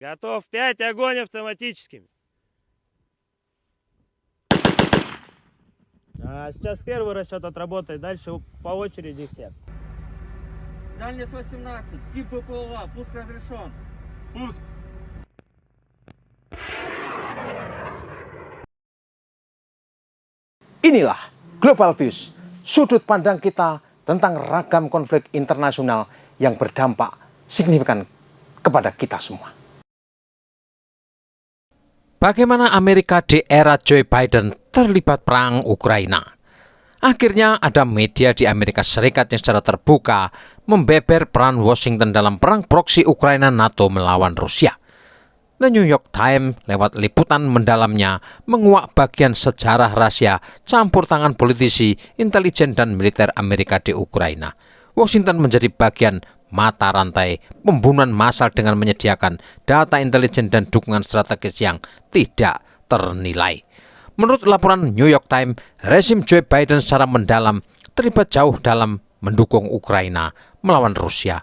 Готов. 5, огонь автоматическими. Сейчас первый расчет отработает, дальше по очереди все. Дальность 18, тип БПЛА, пуск разрешен. Пуск. Inilah Global Views, sudut pandang kita tentang ragam konflik internasional yang berdampak signifikan kepada kita semua. Bagaimana Amerika di era Joe Biden terlibat perang Ukraina? Akhirnya ada media di Amerika Serikat yang secara terbuka membeber peran Washington dalam perang proksi Ukraina NATO melawan Rusia. The New York Times lewat liputan mendalamnya menguak bagian sejarah rahasia campur tangan politisi, intelijen dan militer Amerika di Ukraina. Washington menjadi bagian mata rantai pembunuhan massal dengan menyediakan data intelijen dan dukungan strategis yang tidak ternilai. Menurut laporan New York Times, rezim Joe Biden secara mendalam terlibat jauh dalam mendukung Ukraina melawan Rusia.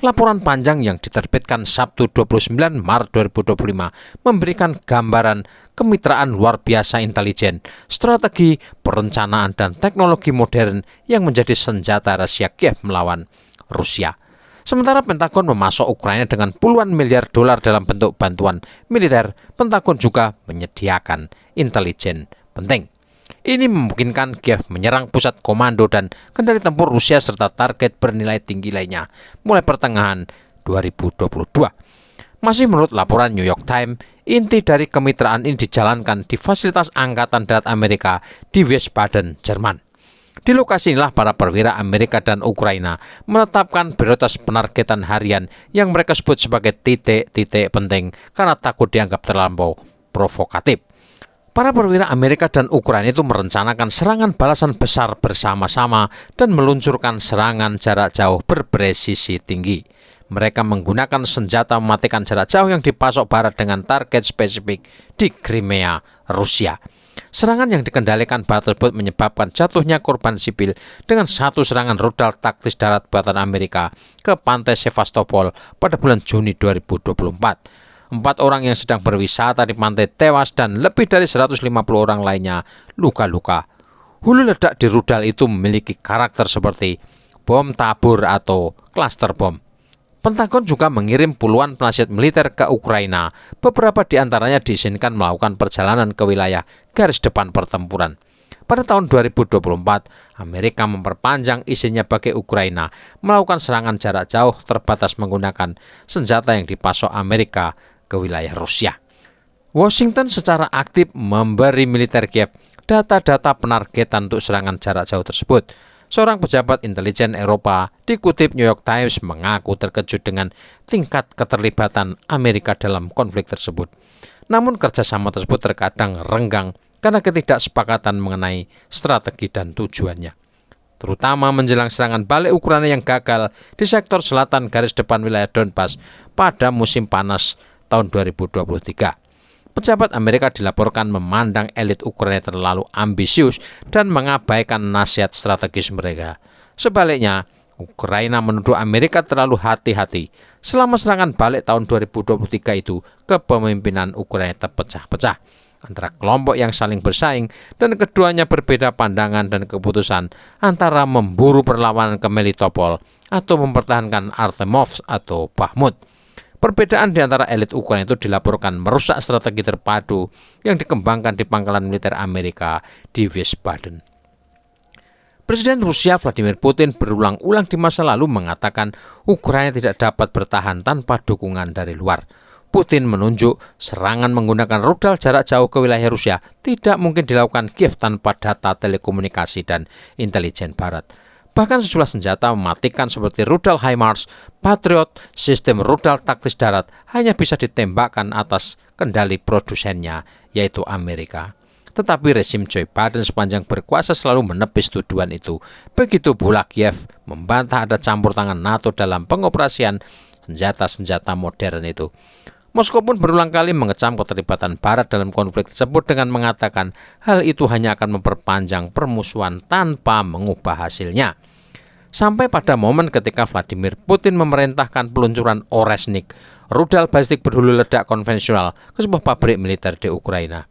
Laporan panjang yang diterbitkan Sabtu 29 Maret 2025 memberikan gambaran kemitraan luar biasa intelijen, strategi, perencanaan, dan teknologi modern yang menjadi senjata rahasia Kiev melawan Rusia. Sementara Pentagon memasok Ukraina dengan puluhan miliar dolar dalam bentuk bantuan militer, Pentagon juga menyediakan intelijen penting. Ini memungkinkan Kiev menyerang pusat komando dan kendali tempur Rusia serta target bernilai tinggi lainnya mulai pertengahan 2022. Masih menurut laporan New York Times, inti dari kemitraan ini dijalankan di fasilitas Angkatan Darat Amerika di Wiesbaden, Jerman. Di lokasi inilah para perwira Amerika dan Ukraina menetapkan prioritas penargetan harian yang mereka sebut sebagai titik-titik penting karena takut dianggap terlampau provokatif. Para perwira Amerika dan Ukraina itu merencanakan serangan balasan besar bersama-sama dan meluncurkan serangan jarak jauh berpresisi tinggi. Mereka menggunakan senjata mematikan jarak jauh yang dipasok Barat dengan target spesifik di Crimea, Rusia. Serangan yang dikendalikan Barat tersebut menyebabkan jatuhnya korban sipil dengan satu serangan rudal taktis darat buatan Amerika ke pantai Sevastopol pada bulan Juni 2024. 4 orang yang sedang berwisata di pantai tewas dan lebih dari 150 orang lainnya luka-luka. Hulu ledak di rudal itu memiliki karakter seperti bom tabur atau klaster bom. Pentagon juga mengirim puluhan penasihat militer ke Ukraina. Beberapa di antaranya diizinkan melakukan perjalanan ke wilayah garis depan pertempuran. Pada tahun 2024, Amerika memperpanjang izinnya bagi Ukraina melakukan serangan jarak jauh terbatas menggunakan senjata yang dipasok Amerika ke wilayah Rusia. Washington secara aktif memberi militer Kiev data-data penargetan untuk serangan jarak jauh tersebut. Seorang pejabat intelijen Eropa dikutip New York Times mengaku terkejut dengan tingkat keterlibatan Amerika dalam konflik tersebut. Namun kerjasama tersebut terkadang renggang karena ketidaksepakatan mengenai strategi dan tujuannya. Terutama menjelang serangan balik Ukraina yang gagal di sektor selatan garis depan wilayah Donbas pada musim panas tahun 2023. Pejabat Amerika dilaporkan memandang elit Ukraina terlalu ambisius dan mengabaikan nasihat strategis mereka. Sebaliknya, Ukraina menuduh Amerika terlalu hati-hati. Selama serangan balik tahun 2023 itu, kepemimpinan Ukraina terpecah-pecah antara kelompok yang saling bersaing dan keduanya berbeda pandangan dan keputusan antara memburu perlawanan ke Melitopol atau mempertahankan Artemovsk atau Bakhmut. Perbedaan di antara elit Ukraina itu dilaporkan merusak strategi terpadu yang dikembangkan di pangkalan militer Amerika di Wiesbaden. Presiden Rusia Vladimir Putin berulang-ulang di masa lalu mengatakan Ukraina tidak dapat bertahan tanpa dukungan dari luar. Putin menunjuk serangan menggunakan rudal jarak jauh ke wilayah Rusia tidak mungkin dilakukan Kiev tanpa data telekomunikasi dan intelijen Barat. Bahkan sejumlah senjata mematikan seperti rudal HIMARS, Patriot, sistem rudal taktis darat hanya bisa ditembakkan atas kendali produsennya, yaitu Amerika. Tetapi rezim Joe Biden sepanjang berkuasa selalu menepis tuduhan itu. Begitu pula Kiev membantah ada campur tangan NATO dalam pengoperasian senjata-senjata modern itu. Moskow pun berulang kali mengecam keterlibatan Barat dalam konflik tersebut dengan mengatakan hal itu hanya akan memperpanjang permusuhan tanpa mengubah hasilnya. Sampai pada momen ketika Vladimir Putin memerintahkan peluncuran Oresnik, rudal balistik berhulu ledak konvensional ke sebuah pabrik militer di Ukraina.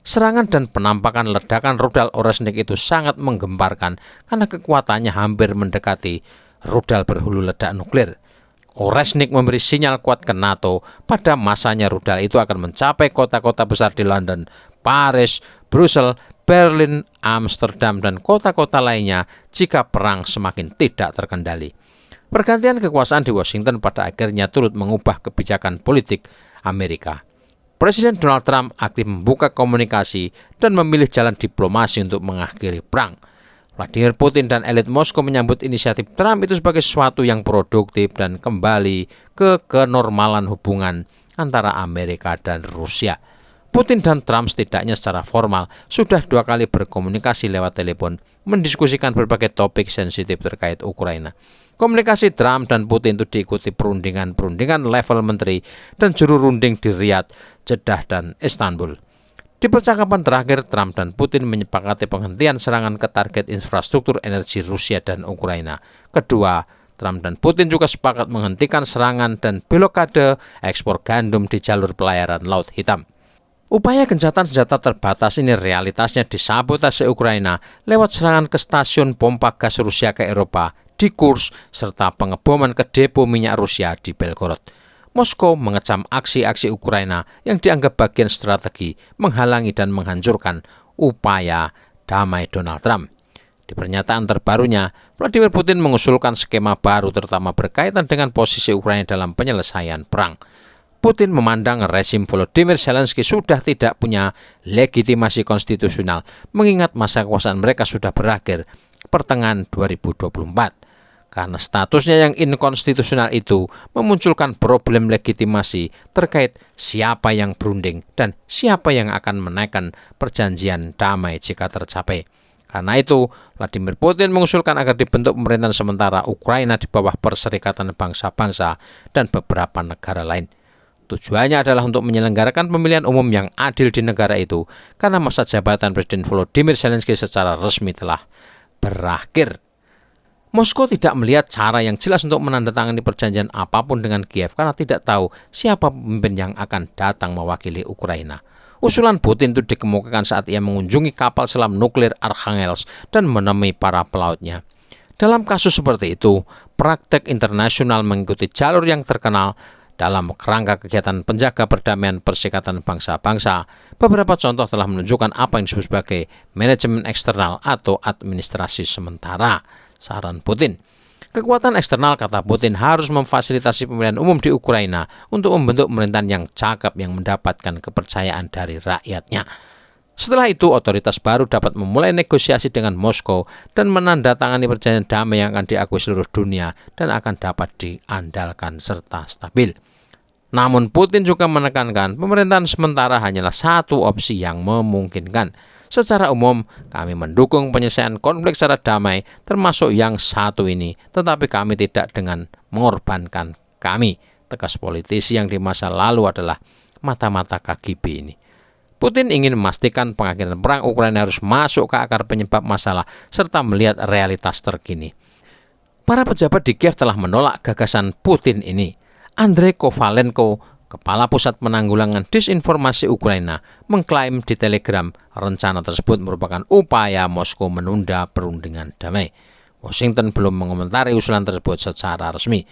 Serangan dan penampakan ledakan rudal Oreshnik itu sangat menggemparkan karena kekuatannya hampir mendekati rudal berhulu ledak nuklir. Oreshnik memberi sinyal kuat ke NATO pada masanya rudal itu akan mencapai kota-kota besar di London, Paris, Brussels, Berlin, Amsterdam, dan kota-kota lainnya jika perang semakin tidak terkendali. Pergantian kekuasaan di Washington pada akhirnya turut mengubah kebijakan politik Amerika. Presiden Donald Trump aktif membuka komunikasi dan memilih jalan diplomasi untuk mengakhiri perang. Vladimir Putin dan elit Moskow menyambut inisiatif Trump itu sebagai sesuatu yang produktif dan kembali ke kenormalan hubungan antara Amerika dan Rusia. Putin dan Trump setidaknya secara formal sudah 2 kali berkomunikasi lewat telepon, mendiskusikan berbagai topik sensitif terkait Ukraina. Komunikasi Trump dan Putin itu diikuti perundingan level menteri dan juru runding di Riyadh, Jeddah, dan Istanbul. Di percakapan terakhir, Trump dan Putin menyepakati penghentian serangan ke target infrastruktur energi Rusia dan Ukraina. Kedua, Trump dan Putin juga sepakat menghentikan serangan dan blokade ekspor gandum di jalur pelayaran Laut Hitam. Upaya gencatan senjata terbatas ini realitasnya disabotase Ukraina lewat serangan ke stasiun pompa gas Rusia ke Eropa di Kursk serta pengeboman ke depo minyak Rusia di Belgorod. Moskow mengecam aksi-aksi Ukraina yang dianggap bagian strategi menghalangi dan menghancurkan upaya damai Donald Trump. Di pernyataan terbarunya, Vladimir Putin mengusulkan skema baru terutama berkaitan dengan posisi Ukraina dalam penyelesaian perang. Putin memandang rezim Volodymyr Zelensky sudah tidak punya legitimasi konstitusional mengingat masa kekuasaan mereka sudah berakhir pertengahan 2024. Karena statusnya yang inkonstitusional itu memunculkan problem legitimasi terkait siapa yang berunding dan siapa yang akan menaikkan perjanjian damai jika tercapai. Karena itu, Vladimir Putin mengusulkan agar dibentuk pemerintahan sementara Ukraina di bawah Perserikatan Bangsa-Bangsa dan beberapa negara lain. Tujuannya adalah untuk menyelenggarakan pemilihan umum yang adil di negara itu karena masa jabatan Presiden Volodymyr Zelensky secara resmi telah berakhir. Moskow tidak melihat cara yang jelas untuk menandatangani perjanjian apapun dengan Kiev karena tidak tahu siapa pemimpin yang akan datang mewakili Ukraina. Usulan Putin itu dikemukakan saat ia mengunjungi kapal selam nuklir Arkhangelsk dan menemui para pelautnya. Dalam kasus seperti itu, praktek internasional mengikuti jalur yang terkenal dalam kerangka kegiatan penjaga perdamaian Perserikatan Bangsa-Bangsa. Beberapa contoh telah menunjukkan apa yang disebut sebagai manajemen eksternal atau administrasi sementara. Saran Putin. Kekuatan eksternal, kata Putin, harus memfasilitasi pemilihan umum di Ukraina untuk membentuk pemerintahan yang cakep yang mendapatkan kepercayaan dari rakyatnya. Setelah itu, otoritas baru dapat memulai negosiasi dengan Moskow dan menandatangani perjanjian damai yang akan diakui seluruh dunia dan akan dapat diandalkan serta stabil. Namun Putin juga menekankan pemerintahan sementara hanyalah satu opsi yang memungkinkan. Secara umum, kami mendukung penyelesaian konflik secara damai, termasuk yang satu ini, tetapi kami tidak dengan mengorbankan kami. Tegas politisi yang di masa lalu adalah mata-mata KGB ini. Putin ingin memastikan pengakhiran perang Ukraina harus masuk ke akar penyebab masalah, serta melihat realitas terkini. Para pejabat di Kiev telah menolak gagasan Putin ini. Andrei Kovalenko, Kepala Pusat Penanggulangan Disinformasi Ukraina, mengklaim di Telegram rencana tersebut merupakan upaya Moskow menunda perundingan damai. Washington belum mengomentari usulan tersebut secara resmi.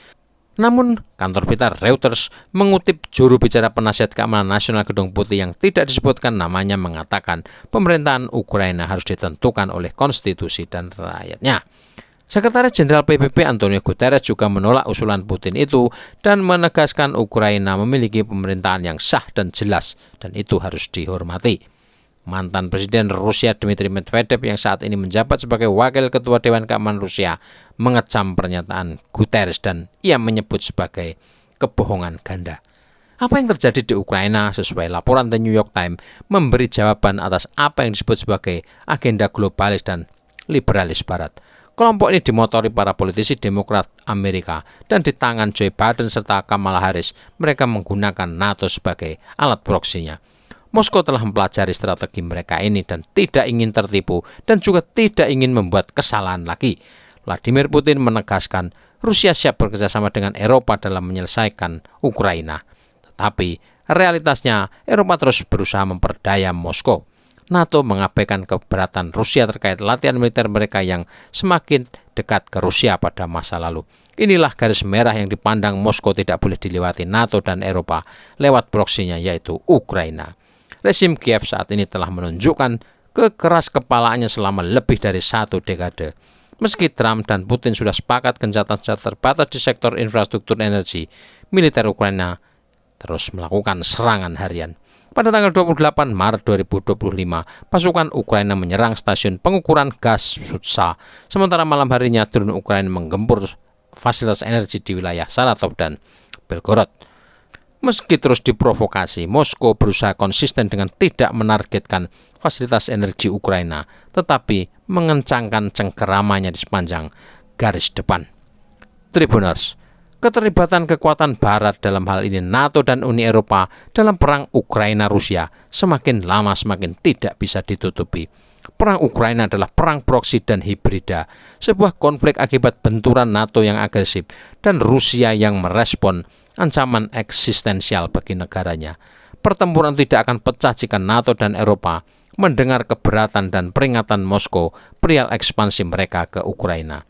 Namun, kantor berita Reuters mengutip juru bicara penasihat keamanan nasional Gedung Putih yang tidak disebutkan namanya mengatakan pemerintahan Ukraina harus ditentukan oleh konstitusi dan rakyatnya. Sekretaris Jenderal PBB Antonio Guterres juga menolak usulan Putin itu dan menegaskan Ukraina memiliki pemerintahan yang sah dan jelas dan itu harus dihormati. Mantan Presiden Rusia Dmitry Medvedev yang saat ini menjabat sebagai Wakil Ketua Dewan Keamanan Rusia mengecam pernyataan Guterres dan ia menyebut sebagai kebohongan ganda. Apa yang terjadi di Ukraina sesuai laporan The New York Times memberi jawaban atas apa yang disebut sebagai agenda globalis dan liberalis Barat. Kelompok ini dimotori para politisi Demokrat Amerika dan di tangan Joe Biden serta Kamala Harris, mereka menggunakan NATO sebagai alat proksinya. Moskow telah mempelajari strategi mereka ini dan tidak ingin tertipu dan juga tidak ingin membuat kesalahan lagi. Vladimir Putin menegaskan Rusia siap bekerjasama dengan Eropa dalam menyelesaikan Ukraina. Tetapi realitasnya Eropa terus berusaha memperdaya Moskow. NATO mengabaikan keberatan Rusia terkait latihan militer mereka yang semakin dekat ke Rusia pada masa lalu. Inilah garis merah yang dipandang Moskow tidak boleh dilewati NATO dan Eropa lewat proksinya, yaitu Ukraina. Rezim Kiev saat ini telah menunjukkan kekeras kepalaannya selama lebih dari 1 dekade. Meski Trump dan Putin sudah sepakat gencatan senjata terbatas di sektor infrastruktur energi, militer Ukraina terus melakukan serangan harian. Pada tanggal 28 Maret 2025, pasukan Ukraina menyerang stasiun pengukuran gas Sutsa, sementara malam harinya drone Ukraina menggempur fasilitas energi di wilayah Saratov dan Belgorod. Meski terus diprovokasi, Moskow berusaha konsisten dengan tidak menargetkan fasilitas energi Ukraina, tetapi mengencangkan cengkeramannya di sepanjang garis depan. Tribuners, keterlibatan kekuatan Barat, dalam hal ini NATO dan Uni Eropa, dalam perang Ukraina-Rusia semakin lama semakin tidak bisa ditutupi. Perang Ukraina adalah perang proksi dan hibrida, sebuah konflik akibat benturan NATO yang agresif dan Rusia yang merespon ancaman eksistensial bagi negaranya. Pertempuran tidak akan pecah jika NATO dan Eropa mendengar keberatan dan peringatan Moskow perihal ekspansi mereka ke Ukraina.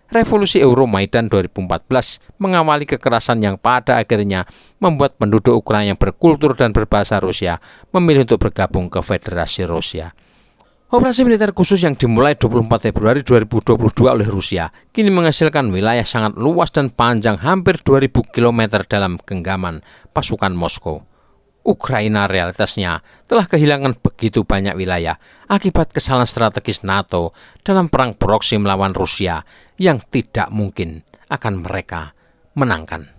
Revolusi Euromaidan 2014 mengawali kekerasan yang pada akhirnya membuat penduduk Ukraina yang berkultur dan berbahasa Rusia memilih untuk bergabung ke Federasi Rusia. Operasi militer khusus yang dimulai 24 Februari 2022 oleh Rusia kini menghasilkan wilayah sangat luas dan panjang hampir 2000 km dalam genggaman pasukan Moskow. Ukraina realitasnya telah kehilangan begitu banyak wilayah akibat kesalahan strategis NATO dalam perang proksi melawan Rusia yang tidak mungkin akan mereka menangkan.